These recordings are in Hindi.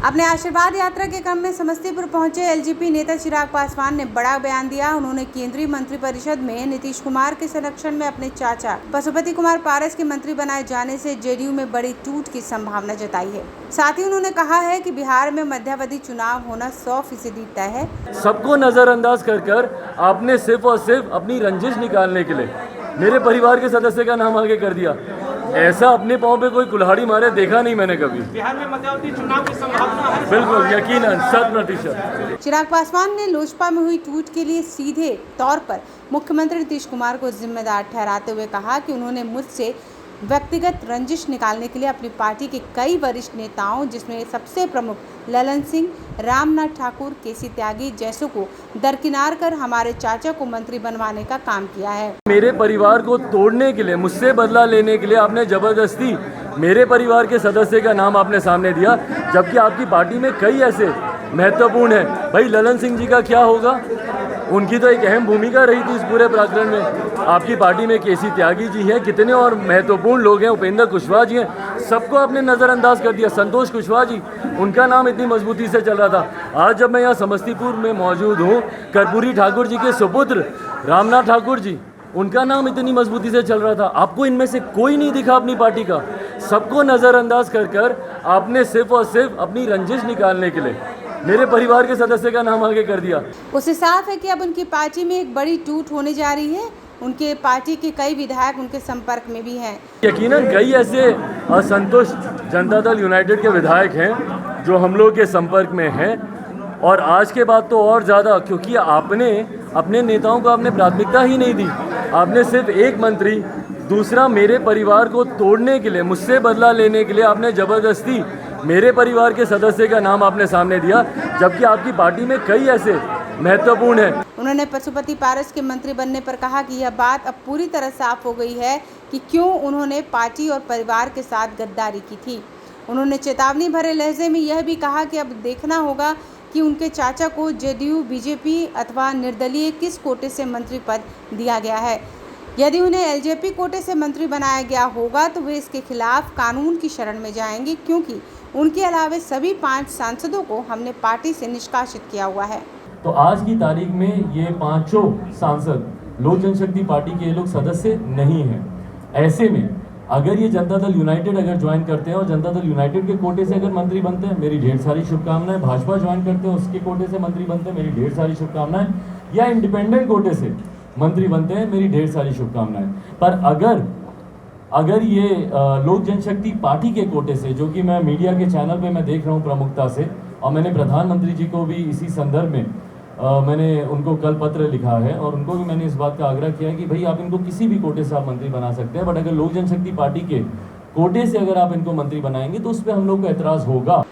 अपने आशीर्वाद यात्रा के क्रम में समस्तीपुर पहुंचे एलजेपी नेता चिराग पासवान ने बड़ा बयान दिया। उन्होंने केंद्रीय मंत्रिपरिषद में नीतीश कुमार के संरक्षण में अपने चाचा पशुपति कुमार पारस के मंत्री बनाए जाने से जेडीयू में बड़ी टूट की संभावना जताई है। साथ ही उन्होंने कहा है कि बिहार में मध्यावधि चुनाव होना 100% तय है। सबको नजरअंदाज कर आपने सिर्फ और सिर्फ अपनी रंजिश निकालने के लिए मेरे परिवार के सदस्य का नाम आगे कर दिया। ऐसा अपने पाँव पे कोई कुल्हाड़ी मारे देखा नहीं मैंने कभी। बिहार में मध्यावधि चुनाव की संभावना है? बिल्कुल, यकीनन 100%। चिराग पासवान ने लोजपा में हुई टूट के लिए सीधे तौर पर मुख्यमंत्री नीतीश कुमार को जिम्मेदार ठहराते हुए कहा कि उन्होंने मुझसे व्यक्तिगत रंजिश निकालने के लिए अपनी पार्टी के कई वरिष्ठ नेताओं, जिसमें सबसे प्रमुख ललन सिंह, रामनाथ ठाकुर, केसी त्यागी जैसों को दरकिनार कर हमारे चाचा को मंत्री बनवाने का काम किया है। मेरे परिवार को तोड़ने के लिए, मुझसे बदला लेने के लिए आपने जबरदस्ती मेरे परिवार के सदस्य का नाम आपने सामने दिया, जबकि आपकी पार्टी में कई ऐसे महत्वपूर्ण है। भाई ललन सिंह जी का क्या होगा? उनकी तो एक अहम भूमिका रही थी इस पूरे प्रकरण में। आपकी पार्टी में केसी त्यागी जी है, कितने और महत्वपूर्ण लोग हैं, उपेंद्र कुशवाहा जी हैं, सबको आपने नज़रअंदाज कर दिया। संतोष कुशवाहा जी, उनका नाम इतनी मजबूती से चल रहा था। आज जब मैं यहाँ समस्तीपुर में मौजूद हूँ, कर्पूरी ठाकुर जी के सुपुत्र रामनाथ ठाकुर जी, उनका नाम इतनी मजबूती से चल रहा था। आपको इनमें से कोई नहीं दिखा अपनी पार्टी का। सबको नज़रअंदाज कर आपने सिर्फ और सिर्फ अपनी रंजिश निकालने के लिए मेरे परिवार के सदस्य का नाम आगे कर दिया। उससे साफ है कि अब उनकी पार्टी में एक बड़ी टूट होने जा रही है। उनके पार्टी के कई विधायक उनके संपर्क में भी हैं। यकीनन कई ऐसे असंतुष्ट जनता दल यूनाइटेड के विधायक हैं जो हम लोग के संपर्क में हैं, और आज के बाद तो और ज़्यादा, क्योंकि आपने अपने नेताओं को आपने प्राथमिकता ही नहीं दी। आपने सिर्फ एक मंत्री, दूसरा मेरे परिवार को तोड़ने के लिए, मुझसे बदला लेने के लिए आपने ज़बरदस्ती मेरे परिवार के सदस्य का नाम आपने सामने दिया, जबकि आपकी पार्टी में कई ऐसे महत्वपूर्ण है। उन्होंने पशुपति पारस के मंत्री बनने पर कहा कि यह बात अब पूरी तरह साफ हो गई है कि क्यों उन्होंने पार्टी और परिवार के साथ गद्दारी की थी। उन्होंने चेतावनी भरे लहजे में यह भी कहा कि अब देखना होगा कि उनके चाचा को जेडीयू, बीजेपी अथवा निर्दलीय किस कोटे से मंत्री पद दिया गया है। यदि उन्हें एलजेपी कोटे से मंत्री बनाया गया होगा तो वे इसके खिलाफ कानून की शरण में जाएंगे, क्योंकि उनके अलावे सभी 5 सांसदों को हमने पार्टी से निष्कासित किया हुआ है। तो आज की तारीख में ये 5 सांसद लोक जनशक्ति पार्टी के लोग सदस्य नहीं हैं। ऐसे में अगर ये जनता दल यूनाइटेड अगर ज्वाइन करते हैं और जनता दल यूनाइटेड के कोटे से अगर मंत्री बनते हैं, मेरी ढेर सारी शुभकामनाएं। भाजपा ज्वाइन करते हैं, उसके कोटे से मंत्री बनते हैं, मेरी ढेर सारी शुभकामनाएं। या इंडिपेंडेंट कोटे से मंत्री बनते हैं, मेरी ढेर सारी शुभकामनाएं। पर अगर ये लोक जनशक्ति पार्टी के कोटे से, जो कि मैं मीडिया के चैनल पे मैं देख रहा हूँ प्रमुखता से, और मैंने प्रधानमंत्री जी को भी इसी संदर्भ में मैंने उनको कल पत्र लिखा है, और उनको भी मैंने इस बात का आग्रह किया है कि भाई आप इनको किसी भी कोटे से आप मंत्री बना सकते हैं, बट अगर लोक जनशक्ति पार्टी के कोटे से अगर आप इनको मंत्री बनाएंगे तो उस पर हम लोग को एतराज़ होगा।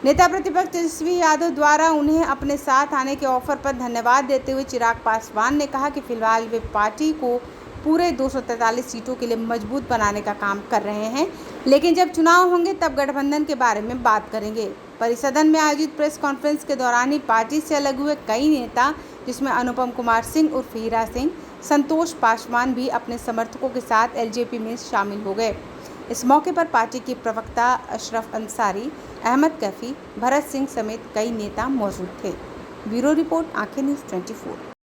नेता प्रतिपक्ष तेजस्वी यादव द्वारा उन्हें अपने साथ आने के ऑफर पर धन्यवाद देते हुए चिराग पासवान ने कहा कि फिलहाल वे पार्टी को पूरे 243 सीटों के लिए मजबूत बनाने का काम कर रहे हैं, लेकिन जब चुनाव होंगे तब गठबंधन के बारे में बात करेंगे। परिसदन में आयोजित प्रेस कॉन्फ्रेंस के दौरान ही पार्टी से अलग हुए कई नेता, जिसमें अनुपम कुमार सिंह उर्फ हीरा सिंह, संतोष पासवान भी अपने समर्थकों के साथ एलजेपी में शामिल हो गए। इस मौके पर पार्टी के प्रवक्ता अशरफ अंसारी, अहमद कैफी, भरत सिंह समेत कई नेता मौजूद थे। ब्यूरो रिपोर्ट, आंखें न्यूज़ 24।